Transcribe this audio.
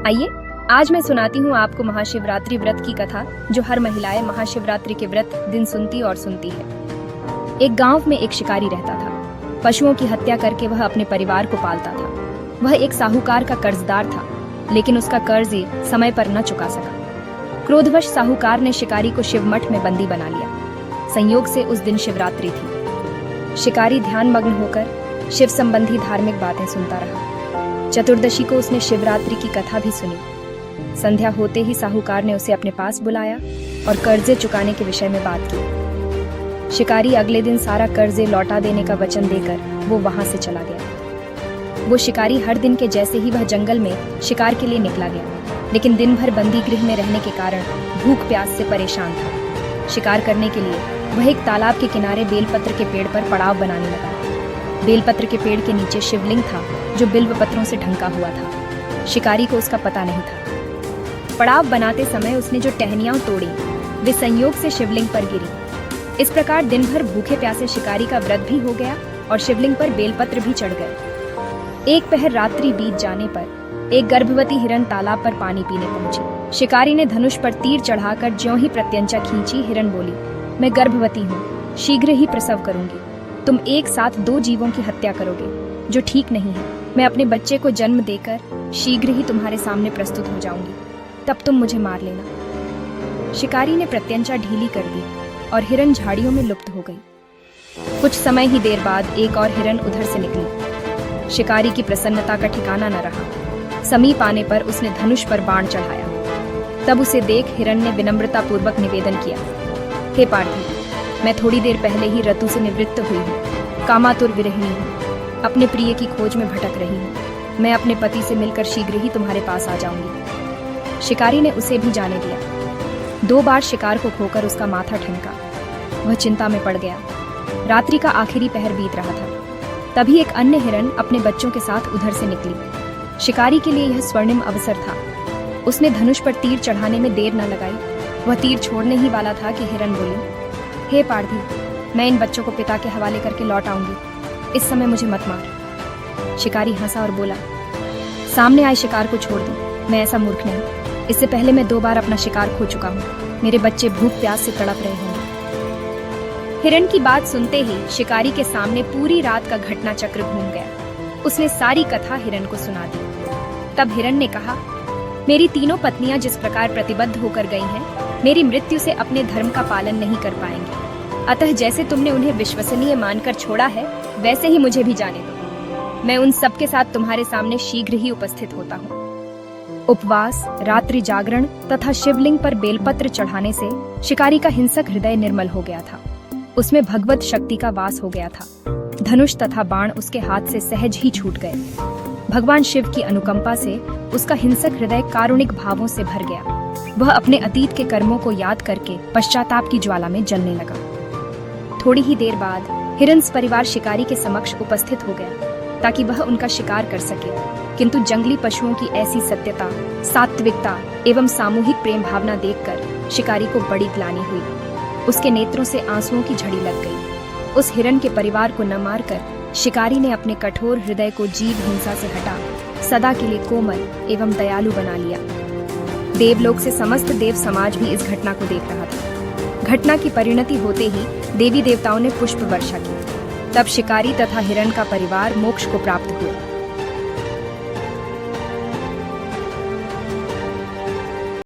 आइए आज मैं सुनाती हूँ आपको महाशिवरात्रि व्रत की कथा, जो हर महिलाएं महाशिवरात्रि के व्रत दिन सुनती और सुनती है। एक गांव में एक शिकारी रहता था। पशुओं की हत्या करके वह अपने परिवार को पालता था। वह एक साहूकार का कर्जदार था, लेकिन उसका कर्ज समय पर न चुका सका। क्रोधवश साहूकार ने शिकारी को शिवमठ में बंदी बना लिया। संयोग से उस दिन शिवरात्रि थी। शिकारी ध्यान मग्न होकर शिव संबंधी धार्मिक बातें सुनता रहा। चतुर्दशी को उसने शिवरात्रि की कथा भी सुनी। संध्या होते ही साहूकार ने उसे अपने पास बुलाया और कर्जे चुकाने के विषय में बात की। शिकारी अगले दिन सारा कर्जे लौटा देने का वचन देकर वो वहां से चला गया। वो शिकारी हर दिन के जैसे ही वह जंगल में शिकार के लिए निकला गया, लेकिन दिन भर बंदी गृह में रहने के कारण भूख प्यास से परेशान था। शिकार करने के लिए वह एक तालाब के किनारे बेलपत्र के पेड़ पर पड़ाव बनाने लगा। बेलपत्र के पेड़ के नीचे शिवलिंग था, जो बिल्व पत्रों से ढंका हुआ था। शिकारी को उसका पता नहीं था। पड़ाव बनाते समय उसने जो टहनियां तोड़ी, वे संयोग से शिवलिंग पर गिरी। इस प्रकार दिन भर भूखे प्यासे शिकारी का व्रत भी हो गया और शिवलिंग पर बेलपत्र भी चढ़ गए। एक पहर रात्रि बीत जाने पर एक गर्भवती हिरण तालाब पर पानी पीने पहुंची। शिकारी ने धनुष पर तीर चढ़ाकर ज्यों ही प्रत्यंचा खींची, हिरण बोली, मैं गर्भवती हूँ, शीघ्र ही प्रसव करूंगी। तुम एक साथ दो जीवों की हत्या करोगे, जो ठीक नहीं है। मैं अपने बच्चे को जन्म देकर शीघ्र ही तुम्हारे सामने प्रस्तुत हो जाऊंगी, तब तुम मुझे मार लेना। शिकारी ने प्रत्यंचा ढीली कर दी और हिरण झाड़ियों में लुप्त हो गई। कुछ समय ही देर बाद एक और हिरण उधर से निकली। शिकारी की प्रसन्नता का ठिकाना न रहा। समीप आने पर उसने धनुष पर बाण चढ़ाया। तब उसे देख हिरण ने विनम्रता पूर्वक निवेदन किया, हे पार्थी, मैं थोड़ी देर पहले ही ऋतु से निवृत्त हुई हूँ, कामातुर विरहिणी हूँ, अपने प्रिय की खोज में भटक रही हूँ। मैं अपने पति से मिलकर शीघ्र ही तुम्हारे पास आ जाऊंगी। शिकारी ने उसे भी जाने दिया। 2 बार शिकार को खोकर उसका माथा ठनका। वह चिंता में पड़ गया। रात्रि का आखिरी पहर बीत रहा था। तभी एक अन्य हिरण अपने बच्चों के साथ उधर से निकली। शिकारी के लिए यह स्वर्णिम अवसर था। उसने धनुष पर तीर चढ़ाने में देर न लगाई। वह तीर छोड़ने ही वाला था कि हिरण बोली, हे पार्थी, मैं इन बच्चों को पिता के हवाले करके लौट आऊंगी, इस समय मुझे मत मार। शिकारी हंसा और बोला, सामने आए शिकार को छोड़ दो, मैं ऐसा मूर्ख नहीं। इससे पहले मैं 2 बार अपना शिकार खो चुका हूँ। मेरे बच्चे भूख प्यास से तड़प रहे होंगे। हिरण की बात सुनते ही शिकारी के सामने पूरी रात का घटना चक्र घूम गया। उसने सारी कथा हिरण को सुना दी। तब हिरण ने कहा, मेरी तीनों पत्नियां जिस प्रकार प्रतिबद्ध होकर गई हैं, मेरी मृत्यु से अपने धर्म का पालन नहीं कर पाएंगी। अतः जैसे तुमने उन्हें विश्वसनीय मानकर छोड़ा है, वैसे ही मुझे भी जाने दो। मैं उन सब के साथ तुम्हारे सामने शीघ्र ही उपस्थित होता हूँ। उपवास, रात्रि जागरण तथा शिवलिंग पर बेलपत्र चढ़ाने से शिकारी का हिंसक हृदय निर्मल हो गया था। उसमें भगवत शक्ति का वास हो गया था। धनुष तथा बाण उसके हाथ से सहज ही छूट गए। भगवान शिव की अनुकंपा से उसका हिंसक हृदय कारुणिक भावों से भर गया। वह अपने अतीत के कर्मों को याद करके पश्चाताप की ज्वाला में जलने लगा। थोड़ी ही देर बाद हिरण परिवार शिकारी के समक्ष उपस्थित हो गया, ताकि वह उनका शिकार कर सके। किंतु जंगली पशुओं की ऐसी सत्यता, सात्विकता एवं सामूहिक प्रेम भावना देखकर शिकारी को बड़ी ग्लानि हुई। उसके नेत्रों से आंसुओं की झड़ी लग गई। उस हिरण के परिवार को न मारकर शिकारी ने अपने कठोर हृदय को जीव हिंसा से हटा सदा के लिए कोमल एवं दयालु बना लिया। देवलोक से समस्त देव समाज भी इस घटना को देख रहा था। घटना की परिणति होते ही देवी देवताओं ने पुष्प वर्षा की। तब शिकारी तथा हिरण का परिवार मोक्ष को प्राप्त हुआ।